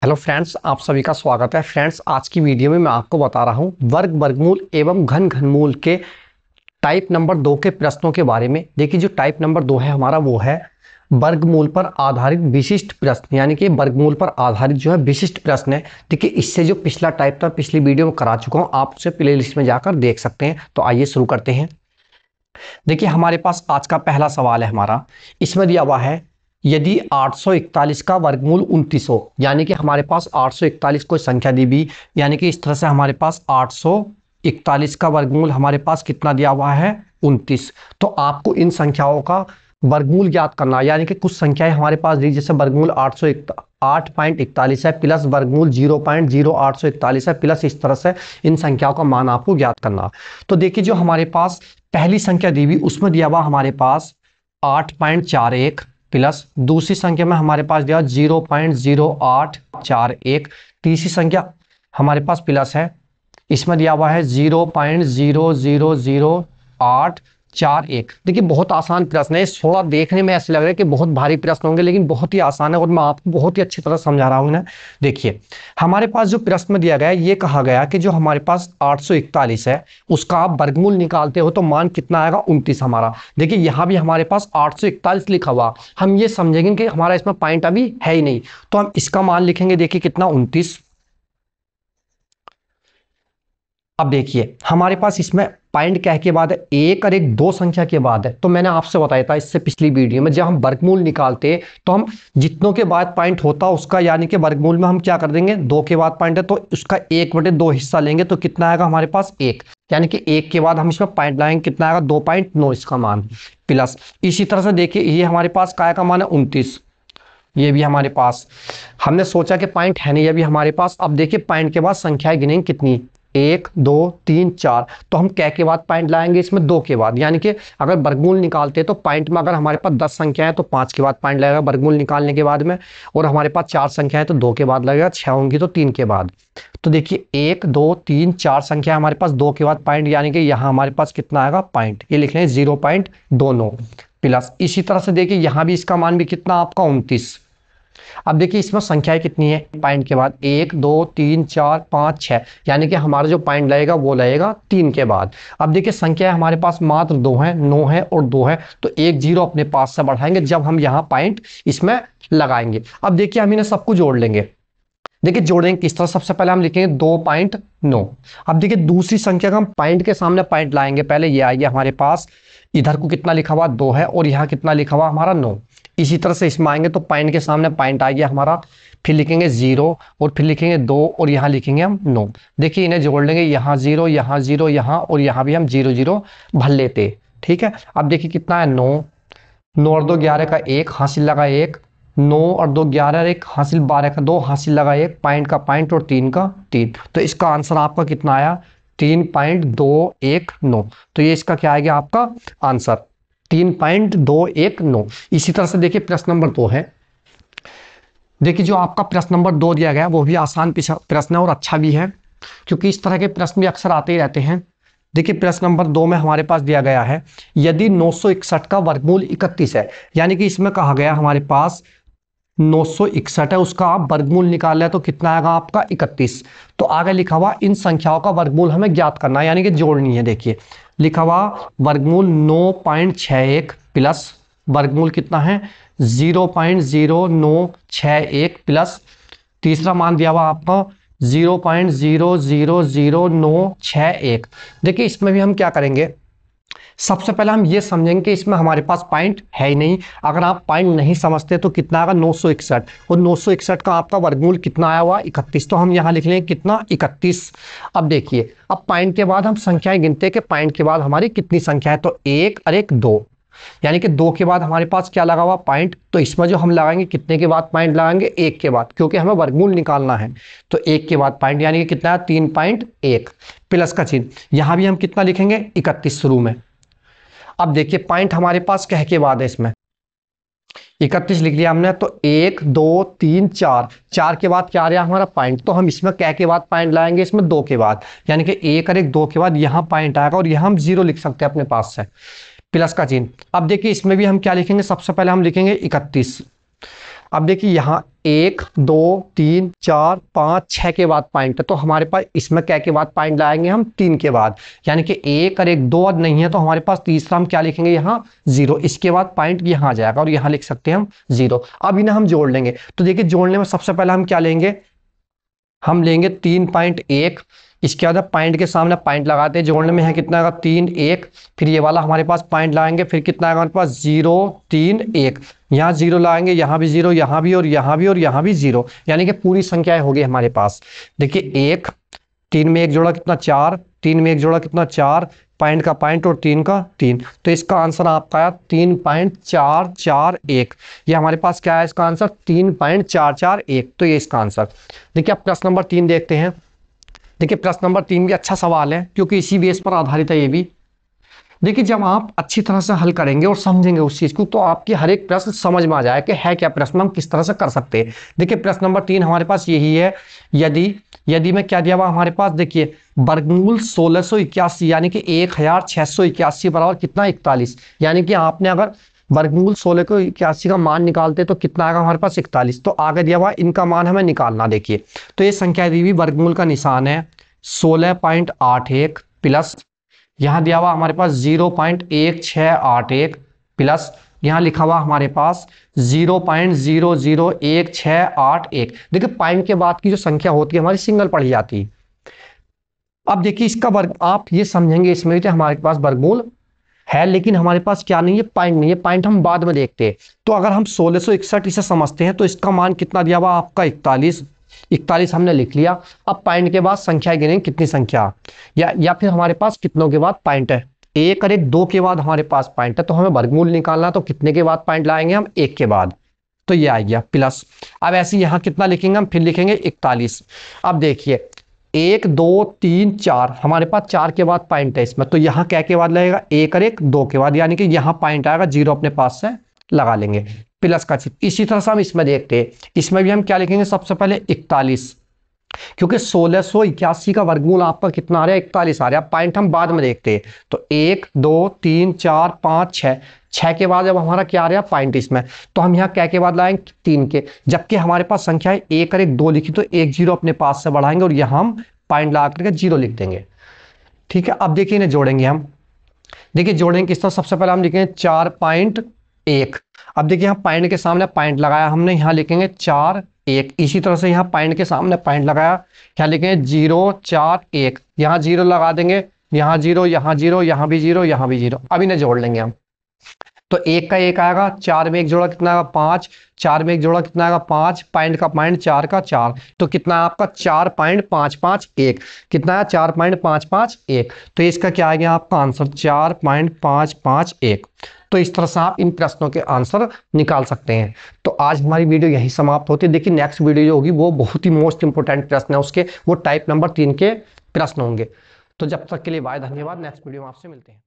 Hello friends, आप सभी का स्वागत है। फ्रेंड्स, आज की वीडियो में मैं आपको बता रहा हूं वर्ग वर्गमूल एवं घन घनमूल के टाइप नंबर 2 के प्रश्नों के बारे में। देखिए, जो टाइप नंबर 2 है हमारा, वो है वर्गमूल पर आधारित विशिष्ट प्रश्न, यानी कि वर्गमूल पर आधारित जो है विशिष्ट प्रश्न है। देखिए, इससे जो पिछला टाइप था पिछली वीडियो में करा चुका हूं, आप उसे प्ले लिस्ट में जाकर देख सकते हैं। तो आइए शुरू करते हैं। देखिए, हमारे पास आज का पहला सवाल है हमारा। इसमें दिया हुआ है, यदि 841 का वर्गमूल 29 हो, यानी कि हमारे पास 841 कोई संख्या दी हुई, यानी कि इस तरह से हमारे पास 841 का वर्गमूल हमारे पास कितना दिया हुआ है, 29। तो आपको इन संख्याओं का वर्गमूल ज्ञात करना है, यानी कि कुछ संख्याएं हमारे पास दी, जैसे वर्गमूल 8.41 है प्लस वर्गमूल 0.0841 है प्लस, इस तरह से इन संख्याओं का मान आपको ज्ञात करना। तो देखिए, जो हमारे पास पहली संख्या दी हुई उसमें दिया हुआ हमारे पास 8.41 प्लस दूसरी संख्या में हमारे पास दिया 0.0841। तीसरी संख्या हमारे पास प्लस है, इसमें दिया हुआ है 0.0000841। देखिए, बहुत आसान प्रश्न है। थोड़ा देखने में ऐसे लग रहा है कि बहुत भारी प्रश्न होंगे, लेकिन बहुत ही आसान है और मैं आपको बहुत ही अच्छी तरह समझा रहा हूं ना। देखिए, हमारे पास जो प्रश्न में दिया गया है, ये कहा गया कि जो हमारे पास 841 है उसका आप वर्गमूल निकालते हो तो मान कितना आएगा, 29 हमारा। देखिए, यहां भी हमारे पास 841 लिखा हुआ, हम ये समझेंगे कि हमारा इसमें पॉइंट अभी है ही नहीं, तो हम इसका मान लिखेंगे। देखिए कितना, 29। अब देखिए, हमारे पास इसमें पॉइंट क्या के बाद है, एक और एक दो संख्या के बाद है। तो मैंने आपसे बताया था इससे पिछली वीडियो में, जब हम वर्गमूल निकालते हैं तो हम जितनों के बाद पॉइंट होता उसका, यानी कि वर्गमूल में हम क्या कर देंगे, दो के बाद पॉइंट है तो उसका 1/2 हिस्सा लेंगे, तो कितना आएगा हमारे पास, एक। यानी कि एक के बाद हम इसमें पॉइंट लाएंगे, कितना आएगा, 2.9 इसका मान प्लस। इसी तरह से देखिए, ये हमारे पास काय का मान है, 29। ये भी हमारे पास, हमने सोचा कि पॉइंट है नहीं अभी हमारे पास। अब देखिए, पॉइंट के बाद संख्याएं गिनेंगे कितनी, 1 2 3 4। तो हम क्या के बाद पॉइंट लाएंगे, इसमें 2 के बाद। यानी कि अगर वर्गमूल निकालते तो पॉइंट में अगर हमारे पास 10 संख्या है तो 5 के बाद पॉइंट लगेगा वर्गमूल निकालने के बाद में, और हमारे पास 4 संख्या है तो 2 के बाद लगेगा, 6 होंगी तो 3 के बाद। तो देखिए, 1 2 3 4 संख्या हमारे पास 2 के बाद पॉइंट, यानी कि यहाँ हमारे पास कितना आएगा पॉइंट, ये लिख लें 0.29 प्लस। इसी तरह से देखिए, यहाँ भी इसका मान भी कितना आपका, 29। अब देखिए, इसमें संख्याएं कितनी है, पॉइंट के बाद 1 2 3 4 5 6, यानी कि हमारा जो पॉइंट लगेगा वो लगेगा 3 के बाद। अब देखिए, संख्या हमारे पास मात्र 2 है, 9 है और 2 है, तो एक जीरो अपने पास से बढ़ाएंगे जब हम यहाँ पॉइंट इसमें लगाएंगे। अब देखिए, हम इन्हें सबको जोड़ लेंगे। देखिए, जोड़ेंगे किस तरह, सबसे पहले हम लिखेंगे 2.9। अब देखिए, दूसरी संख्या का हम पॉइंट के सामने पॉइंट लाएंगे, पहले ये आएगी हमारे पास, इधर को कितना लिखा हुआ 2 है और यहाँ कितना लिखा हुआ हमारा 9। इसी तरह से इसमें आएंगे तो पॉइंट के सामने पॉइंट आ गया हमारा, फिर लिखेंगे 0 और फिर लिखेंगे 2 और यहाँ लिखेंगे हम 9। देखिए, इन्हें जोड़ लेंगे, यहाँ 0 यहाँ 0 यहाँ, और यहाँ भी हम 0 0 भर लेते। ठीक है, अब देखिए कितना है, 9। 9 और 2 11 का 1 हासिल लगा 1, 9 और 2 11, 1 हासिल 12 का 2 हासिल लगा 1, पॉइंट का पॉइंट और 3 का 3। तो इसका आंसर आपका कितना आया, 3.219। तो ये इसका क्या आएगा आपका आंसर, 3.219। इसी तरह से देखिए, प्रश्न नंबर 2 है। देखिए, जो आपका प्रश्न नंबर 2 दिया गया है वो भी आसान प्रश्न है और अच्छा भी है, क्योंकि इस तरह के प्रश्न भी अक्सर आते ही रहते हैं। देखिए, प्रश्न नंबर 2 में हमारे पास दिया गया है, यदि 961 का वर्गमूल 31 है, यानी कि इसमें कहा गया हमारे पास 961 है, उसका आप वर्गमूल निकाल लें तो कितना आएगा आपका, 31। तो आगे लिखा हुआ इन संख्याओं का वर्गमूल हमें ज्ञात करना है, यानी कि जोड़नी है। देखिए, लिखा हुआ वर्गमूल 9.61 प्लस वर्गमूल कितना है, 0.0961 प्लस तीसरा मान दिया हुआ आपका 0.000961। देखिए, इसमें भी हम क्या करेंगे, सबसे पहले हम ये समझेंगे कि इसमें हमारे पास पॉइंट है ही नहीं। अगर आप पॉइंट नहीं समझते तो कितना आएगा, 961, और 961 का आपका वर्गमूल कितना आया हुआ, 31। तो हम यहाँ लिख लेंगे कितना, 31। अब देखिए, अब पॉइंट के बाद हम संख्याएं गिनते हैं कि पॉइंट के बाद हमारी कितनी संख्या है, तो 1 और 1 2, यानी कि 2 के बाद हमारे पास क्या लगा हुआ, पॉइंट। तो इसमें जो हम लगाएंगे, कितने के बाद पॉइंट लगाएंगे, 1 के बाद, क्योंकि हमें वर्गमूल निकालना है। तो 1 के बाद पॉइंट, यानी कि कितना है, 3.1 प्लस का चिन्ह। यहां भी हम कितना लिखेंगे, 31 शुरू में। अब देखिए, पॉइंट हमारे पास कह के बाद है, इसमें 31 लिख लिया हमने, तो 1 2 3 4, 4 के बाद क्या आ रहा हमारा पॉइंट। तो हम इसमें क्या के बाद पॉइंट लाएंगे, इसमें 2 के बाद, यानी कि 1 और 1 2 के बाद यहाँ पॉइंट आएगा, और यहाँ हम 0 लिख सकते हैं अपने पास से, प्लस का चिन्ह। अब देखिए, इसमें भी हम क्या लिखेंगे, सबसे पहले हम लिखेंगे 31। अब देखिए यहाँ 1 2 3 4 5 6 के बाद पॉइंट है, तो हमारे पास इसमें क्या के बाद पॉइंट लाएंगे हम 3 के बाद, यानी कि 1 और 1 2 और नहीं है तो हमारे पास तीसरा हम क्या लिखेंगे यहाँ 0, इसके बाद पॉइंट यहाँ आ जाएगा और यहाँ लिख सकते हैं हम 0। अब इन्हें हम जोड़ लेंगे, तो देखिए जोड़ने में सबसे पहले हम क्या लेंगे, हम लेंगे 3.1, इसके बाद पॉइंट के सामने पॉइंट लगाते हैं, जोड़ने में है कितना आएगा 3 1, फिर ये वाला हमारे पास पॉइंट लाएंगे, फिर कितना आएगा हमारे पास 0 3 1, यहाँ 0 लाएंगे, यहाँ भी 0, यहाँ भी और यहाँ भी और यहाँ भी 0, यानी कि पूरी संख्याएं हो गई हमारे पास। देखिए 1 3 में 1 जोड़ा कितना 4, 3 में 1 जोड़ा कितना 4, पॉइंट का पॉइंट और 3 का 3, तो इसका आंसर आपका आया 3.441। ये हमारे पास क्या है इसका आंसर 3.441, तो ये इसका आंसर। देखिए अब प्रश्न नंबर 3 देखते हैं। देखिए प्रश्न नंबर 3 भी अच्छा सवाल है क्योंकि इसी बेस पर आधारित है ये भी। देखिए जब आप अच्छी तरह से हल करेंगे और समझेंगे उस चीज को तो आपकी हर एक प्रश्न समझ में आ जाए कि है क्या प्रश्न, हम किस तरह से कर सकते हैं। देखिए प्रश्न नंबर 3 हमारे पास यही है, यदि यदि में क्या दिया हुआ हमारे पास, देखिए वर्गमूल 1681 यानी कि 1681 बराबर कितना 41, यानी कि आपने अगर वर्गमूल 1681 का मान निकालते तो कितना आएगा हमारे पास 41, तो आगे दिया हुआ इनका मान हमें निकालना। देखिए तो ये संख्या दी हुई वर्गमूल का निशान है 16.81 प्लस यहाँ दिया हुआ हमारे पास 0.1681 प्लस यहाँ लिखा हुआ हमारे पास 0.001681। देखिए पॉइंट के बाद की जो संख्या होती है हमारी सिंगल पढ़ी जाती है। अब देखिए इसका वर्ग आप ये समझेंगे इसमें भी हमारे पास वर्गमूल है, लेकिन हमारे पास क्या नहीं है, पॉइंट नहीं है, पॉइंट हम बाद में देखते हैं। तो अगर हम 1661 इसे समझते हैं तो इसका मान कितना दिया हुआ आपका 41, 41 हमने लिख लिया। अब पॉइंट के बाद संख्या गिनेंगे कितनी संख्या, या फिर हमारे पास कितनों के बाद पॉइंट है, 1 और 1 2 के बाद हमारे पास पॉइंट है, तो हमें वर्गमूल निकालना, तो कितने के बाद पॉइंट लाएंगे हम 1 के बाद, तो ये आ गया प्लस। अब ऐसे यहाँ कितना लिखेंगे हम, फिर लिखेंगे 41। अब देखिए 1 2 3 4 हमारे पास 4 के बाद पॉइंट है इसमें, तो यहाँ क्या के बाद लगेगा 1 और 1 2 के बाद, यानी कि यहाँ पॉइंट आएगा 0 अपने पास से लगा लेंगे प्लस का चिन्ह। इसी तरह से हम इसमें देखते हैं, इसमें भी हम क्या लिखेंगे सबसे पहले 41, क्योंकि 1681 का वर्गमूल आपका कितना आ रहा है 41 आ रहा है। पॉइंट हम बाद में देखते हैं, तो 1 2 3 4 5 6, 6 के बाद जब हमारा क्या आ रहा है पॉइंट इसमें, तो हम यहाँ क्या के बाद लाएंगे 3 के, जबकि हमारे पास संख्या 1 और 1 2 लिखी तो 1 0 अपने पास से बढ़ाएंगे और यहाँ हम पॉइंट ला करके 0 लिख देंगे। ठीक है, अब देखिए इन्हें जोड़ेंगे हम। देखिए जोड़ेंगे किस तरह, सबसे पहले हम लिखेंगे 4.1। अब देखिए यहाँ पॉइंट के सामने पॉइंट लगाया हमने, यहाँ लिखेंगे 4 1। इसी तरह से यहाँ पॉइंट के सामने पॉइंट लगाया, यहाँ लिखेंगे 0 4 1, यहाँ 0 लगा देंगे, यहाँ 0 यहाँ 0 यहाँ भी 0 यहाँ भी 0। अब इन्हें जोड़ लेंगे हम, तो 1 का 1 आएगा, 4 में 1 जोड़ा कितना आएगा 5, 4 में 1 जोड़ा कितना आएगा 5, पॉइंट का पॉइंट 4 का 4, तो कितना है आपका 4.551, कितना है 4.551, तो इसका क्या आ गया आपका आंसर 4.551। तो इस तरह से आप इन प्रश्नों के आंसर निकाल सकते हैं। तो आज हमारी वीडियो यही समाप्त होती है। देखिए नेक्स्ट वीडियो जो होगी वो बहुत ही मोस्ट इंपोर्टेंट प्रश्न है उसके, वो टाइप नंबर 3 के प्रश्न होंगे। तो जब तक के लिए बाय, धन्यवाद। नेक्स्ट वीडियो में आपसे मिलते हैं।